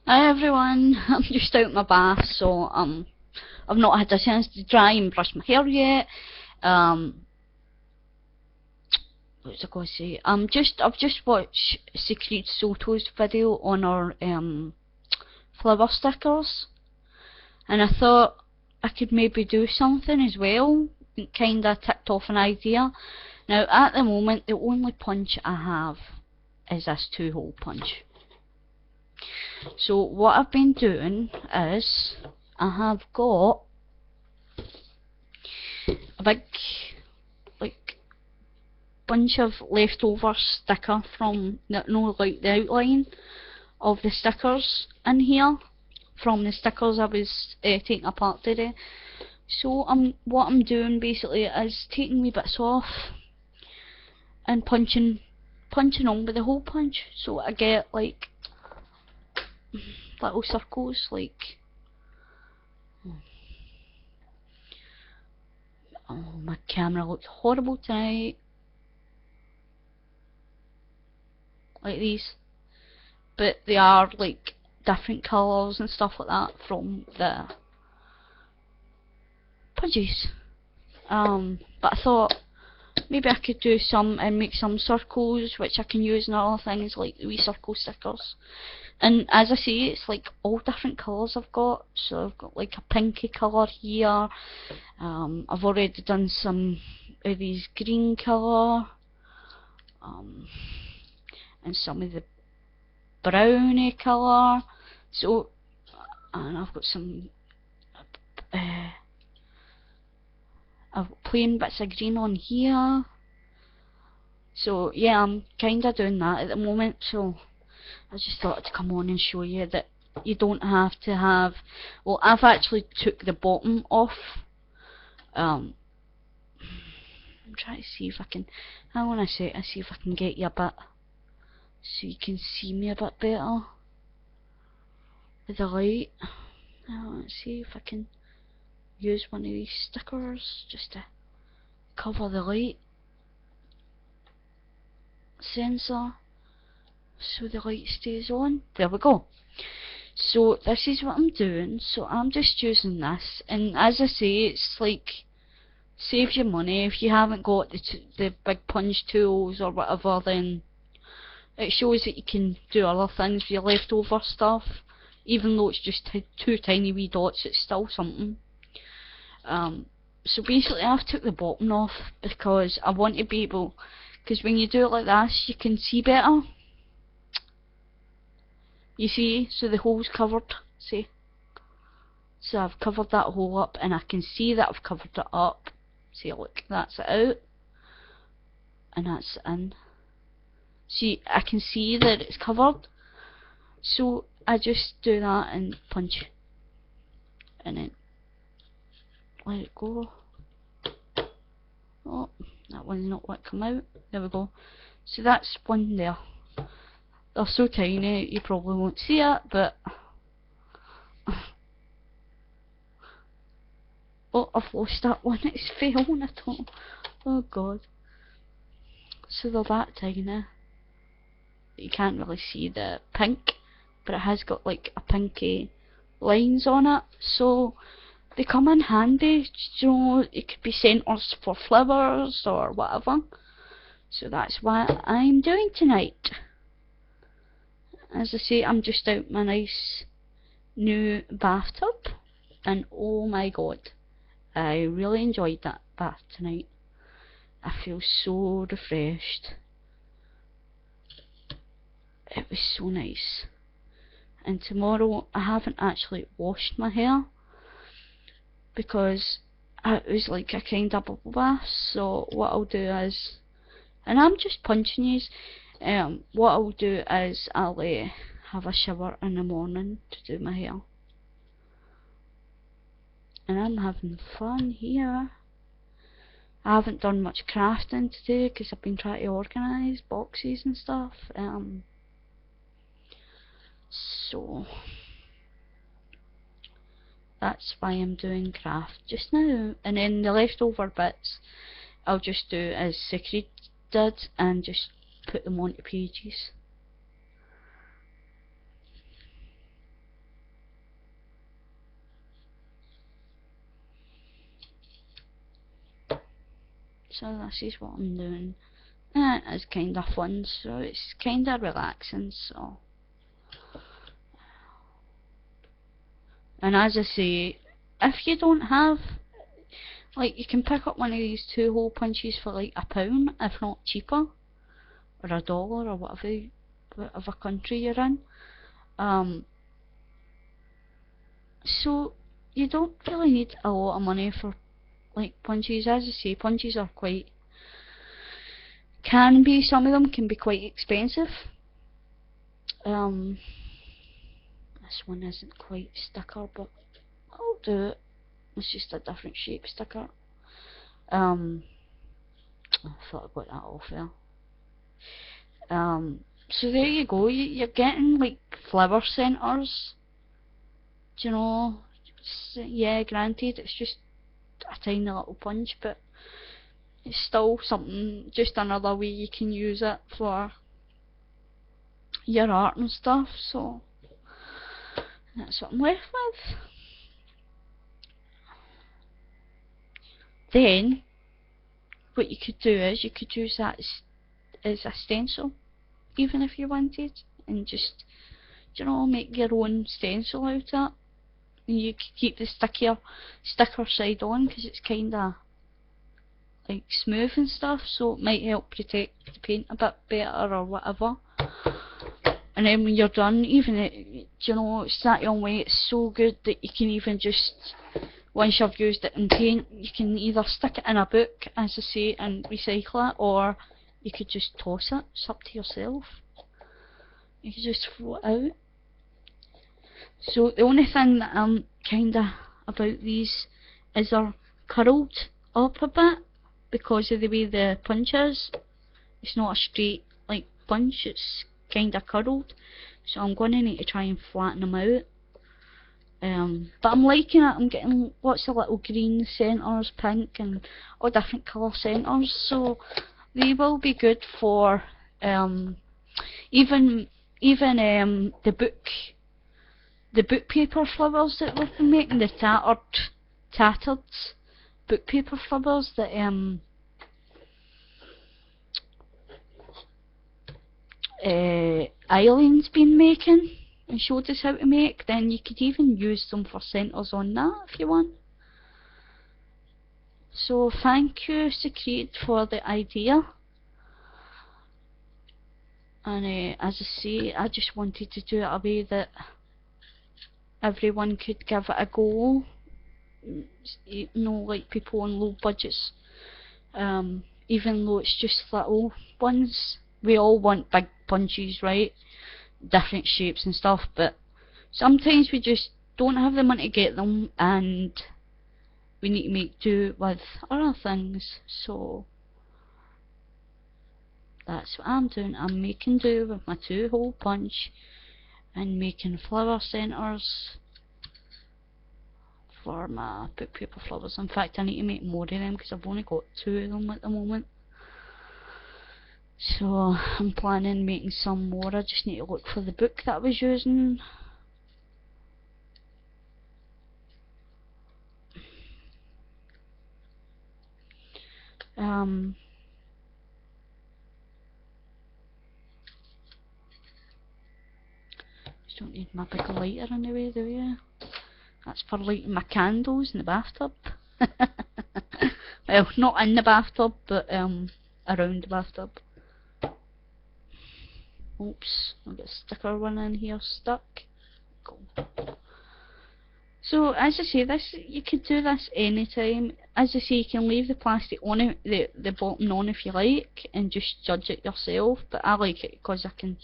Hi everyone, I'm just out my bath, so I've not had a chance to dry and brush my hair yet. What was I going to say? I've just watched Secret Soto's video on our flower stickers, and I thought I could maybe do something as well. Kinda ticked off an idea. Now at the moment, the only punch I have is this 2-hole punch. So what I've been doing is I have got a big like bunch of leftover sticker from like the outline of the stickers in here from the stickers I was taking apart today. So what I'm doing basically is taking wee bits off and punching on with the hole punch, so I get like little circles. Like, oh, my camera looks horrible tonight. Like these, but they are like different colours and stuff like that from the punches. But I thought maybe I could do some and make some circles which I can use in other things, like the wee circle stickers. And as I say, it's like all different colours I've got. So I've got like a pinky colour here. I've already done some of these green colour. And some of the browny colour. So, and I've got some I've plain bits of green on here. So yeah, I'm kinda doing that at the moment, so I just thought to come on and show you that you don't have to have, well, I've actually took the bottom off. I'm trying to see if I can, hang on a sec, I see if I can get you a bit so you can see me a bit better with the light. Let's see if I can use one of these stickers just to cover the light sensor so the light stays on. There we go. So this is what I'm doing. So I'm just using this, and as I say, it's like saves you money. If you haven't got the big punch tools or whatever, then it shows that you can do other things with your leftover stuff. Even though it's just two tiny wee dots, it's still something. So basically I've took the bottom off because I want to be able, because when you do it like this you can see better. You see, so the hole's covered, see? So I've covered that hole up and I can see that I've covered it up. See, look, that's it out and that's in. See, I can see that it's covered, so I just do that and punch and then let it go. Oh, that one's not what come out. There we go. So that's one there. They're so tiny you probably won't see it, but oh, I've lost that one. It's fallen at all. Oh god. So they're that tiny. You can't really see the pink, but it has got like a pinky lines on it, so they come in handy. You know, it could be centres for flowers or whatever. So that's what I'm doing tonight. As I say, I'm just out my nice new bathtub, and oh my god, I really enjoyed that bath tonight. I feel so refreshed. It was so nice. And tomorrow I haven't actually washed my hair because it was like a kind of bubble bath. So what I'll do is, and I'm just punching these, what I'll do is I'll have a shower in the morning to do my hair. And I'm having fun here. I haven't done much crafting today because I've been trying to organise boxes and stuff. So that's why I'm doing craft just now. And then the leftover bits I'll just do as Secret did and just put them onto pages. So this is what I'm doing. And it's kinda fun, so it's kinda relaxing, so. And as I say, if you don't have, like, you can pick up one of these 2-hole punches for like £1, if not cheaper, or $1 or whatever country you're in. So you don't really need a lot of money for like punches. As I say, punches are some of them can be quite expensive. This one isn't quite sticker, but I'll do it. It's just a different shape sticker. I thought I got that off there. So there you go. You're getting like flower centres. Do you know? Yeah, granted, it's just a tiny little punch, but it's still something, just another way you can use it for your art and stuff. So that's what I'm left with. Then what you could do is you could use that as a stencil, even if you wanted, and just, you know, make your own stencil out of it. And you could keep the sticker side on, because it's kinda like smooth and stuff, so it might help protect the paint a bit better or whatever. And then when you're done, even you know, it's that young way, it's so good that you can even just, once you've used it in paint, you can either stick it in a book, as I say, and recycle it, or you could just toss it. It's up to yourself. You could just throw it out. So the only thing that I'm kinda about these is they're curled up a bit because of the way the punch is. It's not a straight like punch, it's kinda curled, so I'm gonna need to try and flatten them out. But I'm liking it. I'm getting lots of little green centres, pink, and all different colour centres, so they will be good for even the book paper flowers that we've been making, the tattered book paper flowers that Eileen's been making and showed us how to make. Then you could even use them for centres on that if you want. So thank you, Secret, for the idea. And as I say, I just wanted to do it a way that everyone could give it a go. You know, like people on low budgets. Even though it's just little ones, we all want big punches, right? Different shapes and stuff, but sometimes we just don't have the money to get them, and we need to make do with other things. So that's what I'm doing. I'm making do with my 2-hole punch and making flower centres for my book paper flowers. In fact, I need to make more of them because I've only got 2 of them at the moment. So I'm planning on making some more. I just need to look for the book that I was using. Just don't need my big lighter in the way, do you? That's for lighting my candles in the bathtub. Well, not in the bathtub, but around the bathtub. Oops, I've got a sticker one in here stuck. Cool. So as I say, this, you could do this anytime. As I say, you can leave the plastic on it, the bottom on if you like, and just judge it yourself. But I like it because I can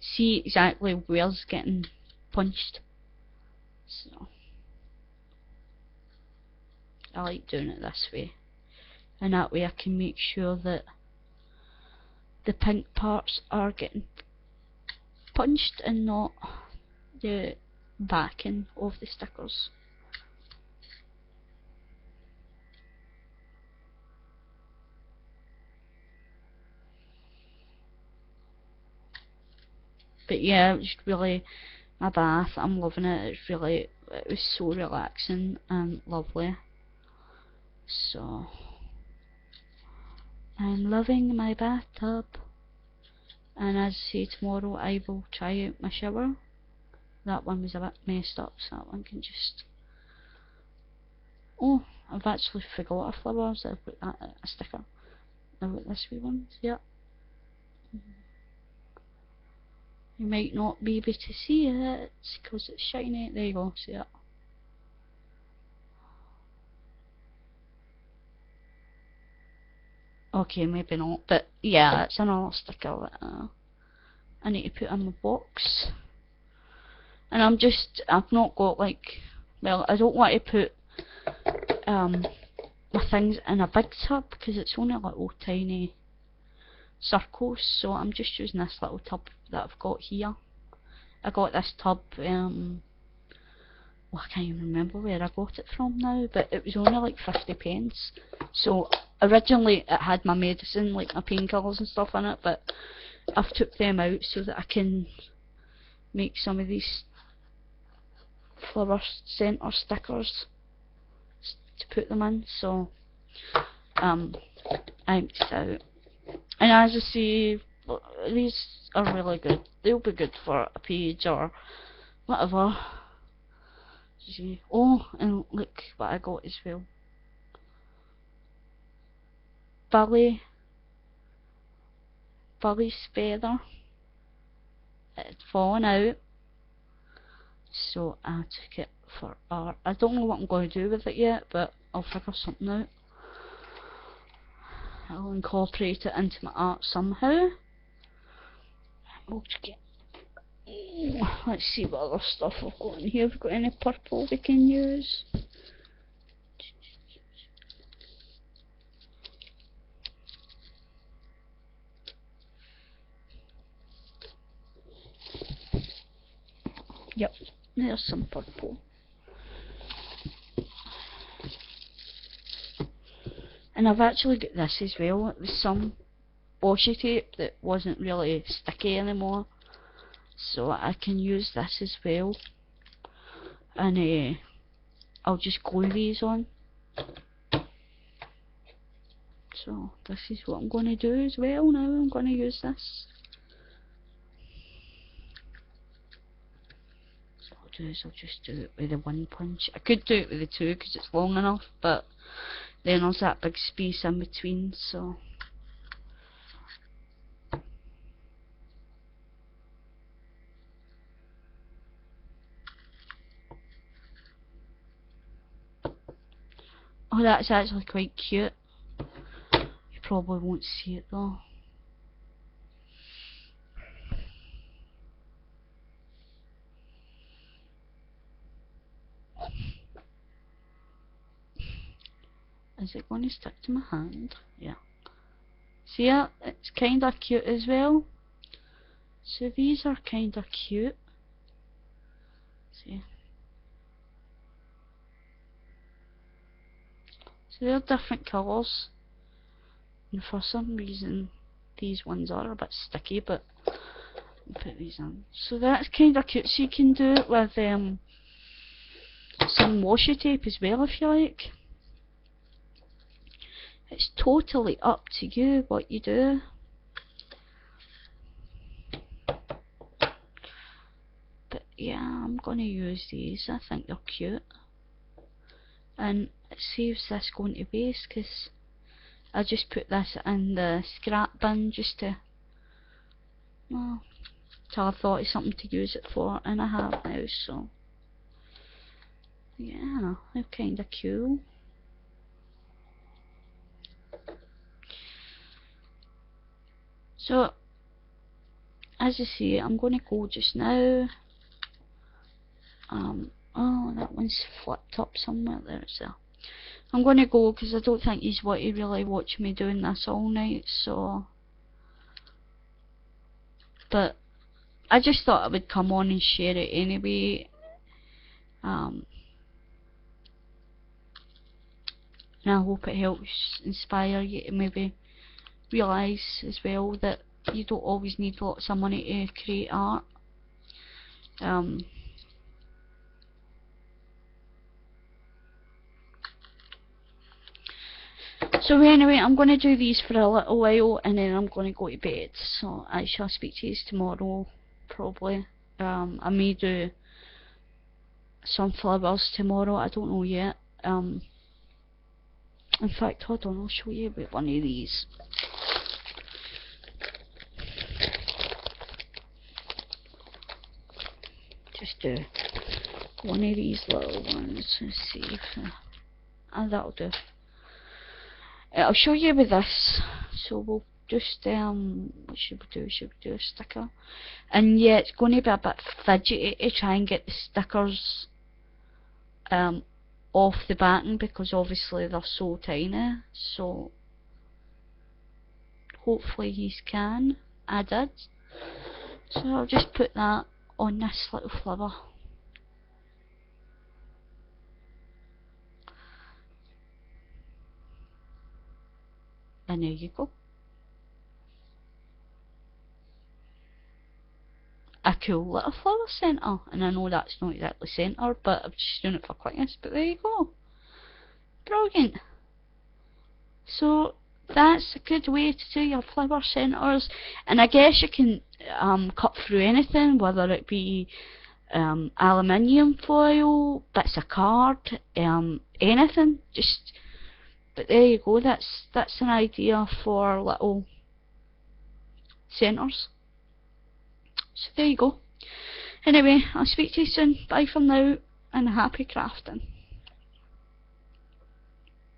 see exactly where's getting punched. So I like doing it this way, and that way I can make sure that the pink parts are getting punched and not the backing of the stickers. But yeah, it was really, my bath, I'm loving it. It was so relaxing and lovely. So I'm loving my bathtub. And as I say, tomorrow I will try out my shower. That one was a bit messed up, so that one can just... Oh, I've actually forgot a flower, so I've put that a sticker. Now with this wee one, yeah. You might not be able to see it because it's shiny. There you go, see it. Okay, maybe not, but yeah, it's another sticker that I need to put in my box. And I've not got like, well, I don't want to put my things in a big tub because it's only little tiny circles, so I'm just using this little tub that I've got here. I got this tub, well, I can't even remember where I got it from now, but it was only like 50 pence. So originally it had my medicine, like my painkillers and stuff in it, but I've took them out so that I can make some of these flower centre stickers to put them in. So I emptied it out, and as I say, these are really good. They'll be good for a page or whatever. See. Oh, and look what I got as well. Billy's feather. It had fallen out, so I took it for art. I don't know what I'm going to do with it yet, but I'll figure something out. I'll incorporate it into my art somehow. Okay. Let's see what other stuff I've got in here. Have we got any purple we can use? Yep, there's some purple. And I've actually got this as well. It was some washi tape that wasn't really sticky anymore, so I can use this as well. And I'll just glue these on. So this is what I'm going to do as well now. I'm going to use this. So what I'll do is I'll just do it with the one punch. I could do it with the two because it's long enough, but then there's that big space in between, so... Oh, that's actually quite cute. You probably won't see it though. Is it going to stick to my hand? Yeah. See it? It's kinda cute as well. So these are kinda cute. See? So they're different colours. And for some reason these ones are a bit sticky, but I'll put these on. So that's kinda cute. So you can do it with some washi tape as well if you like. It's totally up to you what you do. But yeah, I'm gonna use these. I think they're cute. And it saves this going to waste because I just put this in the scrap bin just to, well, till I thought of something to use it for, and I have now, so yeah, they're kinda cool. So, as I say, I'm going to go just now. Oh, that one's flipped up somewhere. There it's there. I'm going to go because I don't think he's want to really watch me doing this all night, so... But I just thought I would come on and share it anyway. And I hope it helps inspire you to maybe realise as well that you don't always need lots of money to create art. So anyway, I'm going to do these for a little while and then I'm going to go to bed. So I shall speak to you tomorrow, probably. I may do some flowers tomorrow, I don't know yet. In fact, hold on, I'll show you about one of these. Just do one of these little ones and see if that'll do. I'll show you with this. So we'll just what should we do? Should we do a sticker? And yeah, it's going to be a bit fidgety to try and get the stickers off the backing because obviously they're so tiny. So hopefully you can. I did. So I'll just put that on this little flower. And there you go. A cool little flower centre. And I know that's not exactly centre, but I'm just doing it for quickness. But there you go. Brilliant. So that's a good way to do your flower centres. And I guess you can cut through anything, whether it be aluminium foil, bits of card, anything. Just, but there you go. That's an idea for little centres. So there you go. Anyway, I'll speak to you soon. Bye for now, and happy crafting.